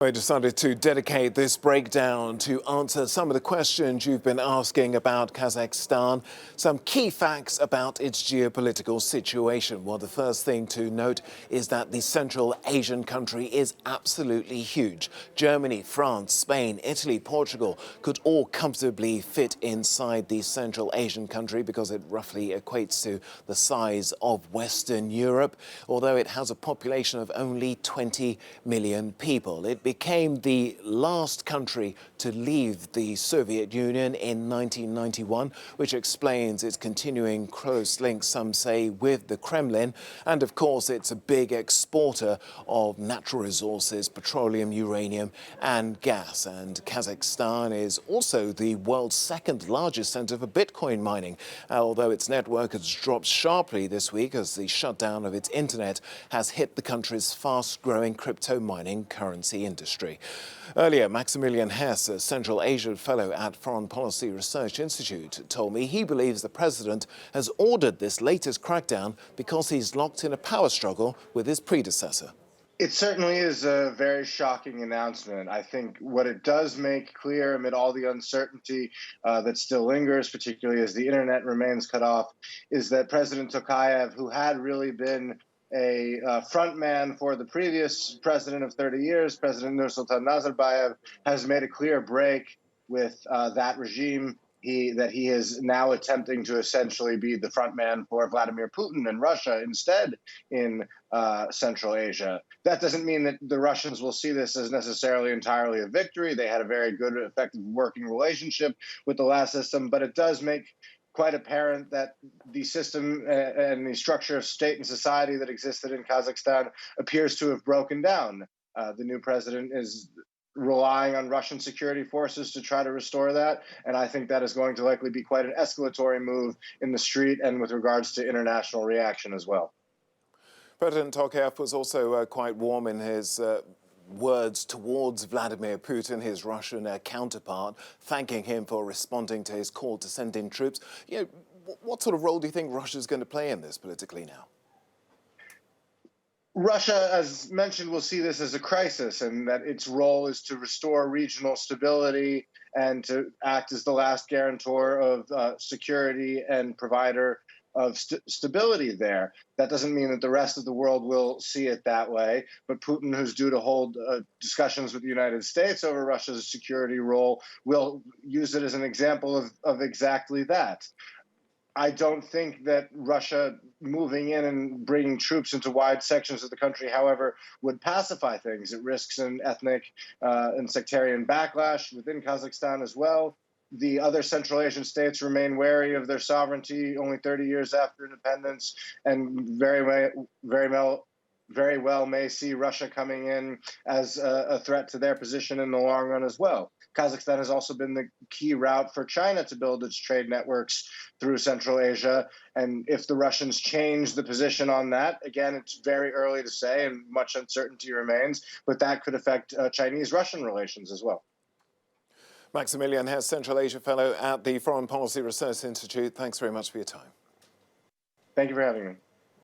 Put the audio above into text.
I decided to dedicate this breakdown to answer some of the questions you've been asking about Kazakhstan, some key facts about its geopolitical situation. Well, the first thing to note is that the Central Asian country is absolutely huge. Germany, France, Spain, Italy, Portugal could all comfortably fit inside the Central Asian country because it roughly equates to the size of Western Europe, although it has a population of only 20 million people. It became the last country to leave the Soviet Union in 1991, which explains its continuing close links, some say, with the Kremlin. And of course, it's a big exporter of natural resources, petroleum, uranium and gas. And Kazakhstan is also the world's second largest center for Bitcoin mining, although its network has dropped sharply this week as the shutdown of its internet has hit the country's fast-growing crypto mining currency industry. Earlier, Maximilian Hess, a Central Asia fellow at Foreign Policy Research Institute, told me he believes the president has ordered this latest crackdown because he's locked in a power struggle with his predecessor. It certainly is a very shocking announcement. I think what it does make clear amid all the uncertainty that still lingers, particularly as the internet remains cut off, is that President Tokayev, who had really been a front man for the previous president of 30 years, President Nursultan Nazarbayev, has made a clear break with that regime. That he is now attempting to essentially be the front man for Vladimir Putin and Russia instead in Central Asia. That doesn't mean that the Russians will see this as necessarily entirely a victory. They had a very good, effective working relationship with the last system, but it does make quite apparent that the system and the structure of state and society that existed in Kazakhstan appears to have broken down. The new president is relying on Russian security forces to try to restore that. And I think that is going to likely be quite an escalatory move in the street and with regards to international reaction as well. President Tokayev was also quite warm in his words towards Vladimir Putin, his Russian counterpart, thanking him for responding to his call to send in troops. You know, what sort of role do you think Russia is going to play in this politically now? Russia, as mentioned, will see this as a crisis, and that its role is to restore regional stability and to act as the last guarantor of security and provider of stability there. That doesn't mean that the rest of the world will see it that way, but Putin, who's due to hold discussions with the United States over Russia's security role, will use it as an example of exactly that. I don't think that Russia moving in and bringing troops into wide sections of the country, however, would pacify things. It risks an ethnic and sectarian backlash within Kazakhstan as well. The other Central Asian states remain wary of their sovereignty only 30 years after independence, and very well may see Russia coming in as a threat to their position in the long run as well. Kazakhstan has also been the key route for China to build its trade networks through Central Asia. And if the Russians change the position on that, again, it's very early to say and much uncertainty remains, but that could affect Chinese-Russian relations as well. Maximilian Hess, Central Asia Fellow at the Foreign Policy Research Institute. Thanks very much for your time. Thank you for having me.